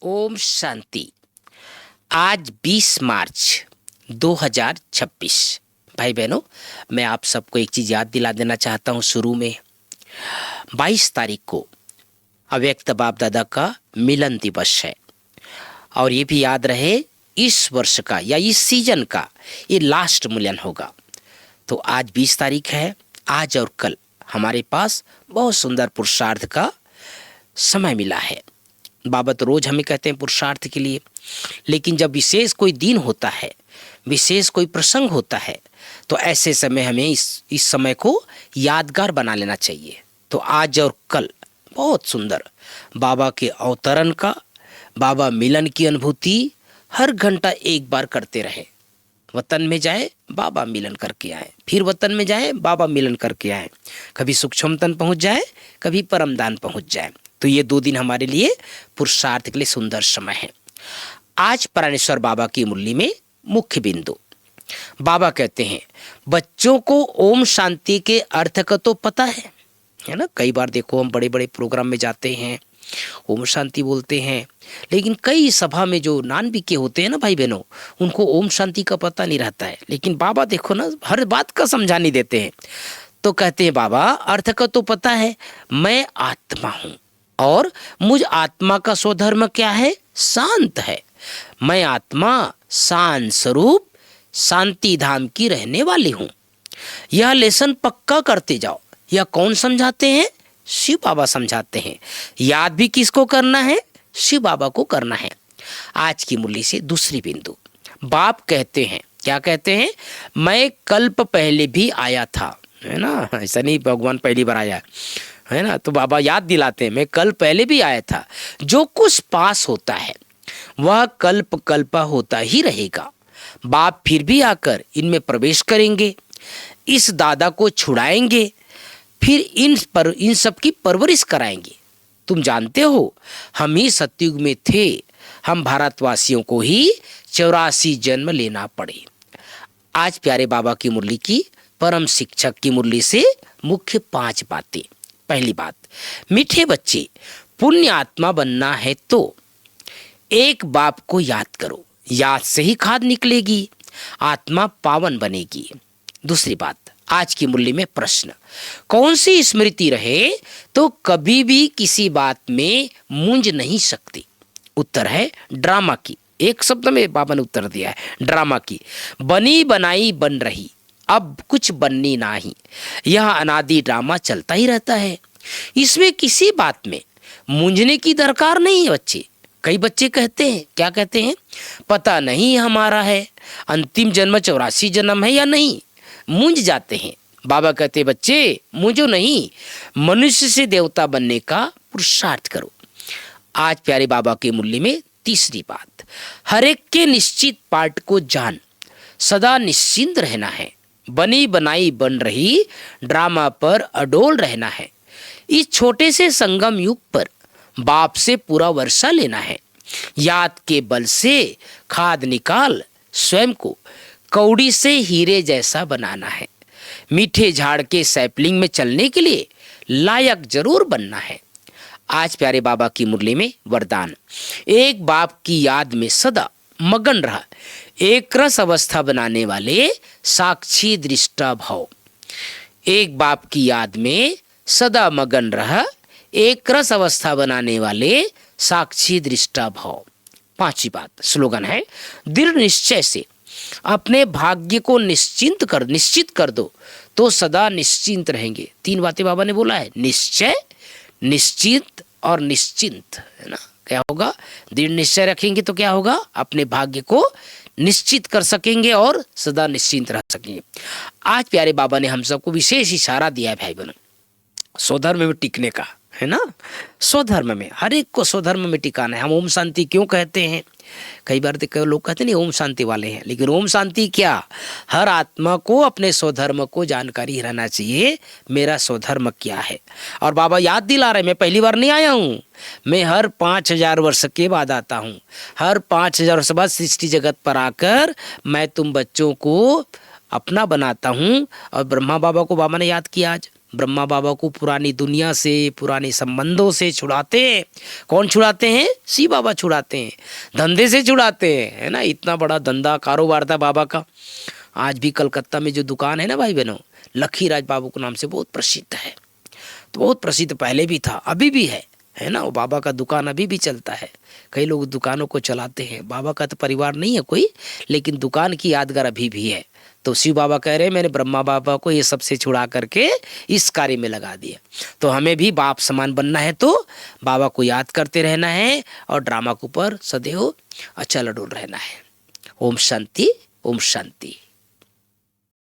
ओम शांति। आज 20 मार्च 2026। भाई बहनों, मैं आप सबको एक चीज़ याद दिला देना चाहता हूँ। शुरू में 22 तारीख को अव्यक्त बाप दादा का मिलन दिवस है और ये भी याद रहे इस वर्ष का या इस सीजन का ये लास्ट मिलन होगा। तो आज 20 तारीख है। आज और कल हमारे पास बहुत सुंदर पुरुषार्थ का समय मिला है। बाबा तो रोज हमें कहते हैं पुरुषार्थ के लिए, लेकिन जब विशेष कोई दिन होता है, विशेष कोई प्रसंग होता है, तो ऐसे समय हमें इस समय को यादगार बना लेना चाहिए। तो आज और कल बहुत सुंदर बाबा के अवतरण का, बाबा मिलन की अनुभूति हर घंटा एक बार करते रहे। वतन में जाए बाबा मिलन करके आए, फिर वतन में जाए बाबा मिलन करके आए। कभी सूक्ष्म तन पहुँच जाए, कभी परमदान पहुँच जाए। तो ये 2 दिन हमारे लिए पुरुषार्थ के लिए सुंदर समय है। आज प्राणेश्वर बाबा की मुरली में मुख्य बिंदु बाबा कहते हैं, बच्चों को ओम शांति के अर्थ का तो पता है ना। कई बार देखो हम बड़े बड़े प्रोग्राम में जाते हैं, ओम शांति बोलते हैं, लेकिन कई सभा में जो नान बिके होते हैं ना भाई बहनों, उनको ओम शांति का पता नहीं रहता है। लेकिन बाबा देखो ना, हर बात का समझाने देते हैं। तो कहते हैं बाबा अर्थ का तो पता है, मैं आत्मा हूँ और मुझ आत्मा का स्वधर्म क्या है? शांत है। मैं आत्मा शांत स्वरूप शांति धाम की रहने वाली हूँ। यह लेसन पक्का करते जाओ। यह कौन समझाते हैं? शिव बाबा समझाते हैं। याद भी किसको करना है? शिव बाबा को करना है। आज की मुरली से दूसरी बिंदु, बाप कहते हैं, क्या कहते हैं? मैं कल्प पहले भी आया था, है ना। ऐसा नहीं भगवान पहली बार आया है ना। तो बाबा याद दिलाते हैं, मैं कल पहले भी आया था। जो कुछ पास होता है वह कल्प कल्पा होता ही रहेगा। बाप फिर भी आकर इनमें प्रवेश करेंगे, इस दादा को छुड़ाएंगे, फिर इन सब की परवरिश कराएंगे। तुम जानते हो हम ही सतयुग में थे, हम भारतवासियों को ही 84 जन्म लेना पड़े। आज प्यारे बाबा की मुरली की, परम शिक्षक की मुरली से मुख्य 5 बातें। पहली बात, मीठे बच्चे, पुण्य आत्मा बनना है तो एक बाप को याद करो। याद से ही खाद निकलेगी, आत्मा पावन बनेगी। दूसरी बात, आज की मुरली में प्रश्न, कौन सी स्मृति रहे तो कभी भी किसी बात में मूंझ नहीं सकती? उत्तर है ड्रामा की। एक शब्द में बाबा ने उत्तर दिया है, ड्रामा की। बनी बनाई बन रही, अब कुछ बननी नहीं। यह अनादि ड्रामा चलता ही रहता है। इसमें किसी बात में मूंझने की दरकार नहीं है बच्चे। कई बच्चे कहते हैं, क्या कहते हैं? पता नहीं हमारा है अंतिम जन्म 84 जन्म है या नहीं, मूंझ जाते हैं। बाबा कहते बच्चे मूंझो नहीं, मनुष्य से देवता बनने का पुरुषार्थ करो। आज प्यारे बाबा की मुरली में तीसरी बात, हर एक के निश्चित पार्ट को जान, सदा निश्चिंत रहना है। बनी बनाई बन रही ड्रामा पर अडोल रहना है। इस छोटे से संगम युग पर बाप से पूरा वर्षा लेना है। याद के बल से खाद निकाल स्वयं को कौड़ी से हीरे जैसा बनाना है। मीठे झाड़ के सैपलिंग में चलने के लिए लायक जरूर बनना है। आज प्यारे बाबा की मुरली में वरदान, एक बाप की याद में सदा मगन रहा, एक रस अवस्था बनाने वाले साक्षी दृष्टा भाव। एक बाप की याद में सदा मगन रहा, एक रस अवस्था बनाने वाले साक्षी दृष्टा भाव। 5वीं बात, स्लोगन है, दृढ़ निश्चय से अपने भाग्य को निश्चित कर दो तो सदा निश्चिंत रहेंगे। 3 बातें बाबा ने बोला है, निश्चय, निश्चित और निश्चिंत, है ना। क्या होगा? दृढ़ निश्चय रखेंगे तो क्या होगा? अपने भाग्य को निश्चित कर सकेंगे और सदा निश्चिंत रह सकेंगे। आज प्यारे बाबा ने हम सबको विशेष इशारा दिया है भाई बहनों, स्वधर्म में टिकने का, है ना। स्वधर्म में, हर एक को स्वधर्म में टिकाना है। हम ओम शांति क्यों कहते हैं? कई बार देखो लोग कहते नहीं ओम शांति वाले हैं, लेकिन ओम शांति क्या? हर आत्मा को अपने स्वधर्म को जानकारी रहना चाहिए, मेरा स्वधर्म क्या है। और बाबा याद दिला रहे, मैं पहली बार नहीं आया हूँ, मैं हर 5000 वर्ष के बाद आता हूँ। हर 5000 वर्ष बाद सृष्टि जगत पर आकर मैं तुम बच्चों को अपना बनाता हूँ। और ब्रह्मा बाबा को बाबा ने याद किया आज, ब्रह्मा बाबा को पुरानी दुनिया से, पुराने संबंधों से छुड़ाते हैं। कौन छुड़ाते हैं? शिव बाबा छुड़ाते हैं। धंधे से छुड़ाते हैं, है ना। इतना बड़ा धंधा कारोबार था बाबा का। आज भी कलकत्ता में जो दुकान है ना भाई बहनों, लखीराज बाबू के नाम से बहुत प्रसिद्ध है। तो बहुत प्रसिद्ध पहले भी था, अभी भी है ना। वो बाबा का दुकान अभी भी चलता है। कई लोग दुकानों को चलाते हैं। बाबा का तो परिवार नहीं है कोई, लेकिन दुकान की यादगार अभी भी है। तो शिव बाबा कह रहे हैं मैंने ब्रह्मा बाबा को ये सबसे छुड़ा करके इस कार्य में लगा दिया। तो हमें भी बाप समान बनना है, तो बाबा को याद करते रहना है और ड्रामा के ऊपर सदैव अचल अडोल रहना है। ओम शांति, ओम शांति।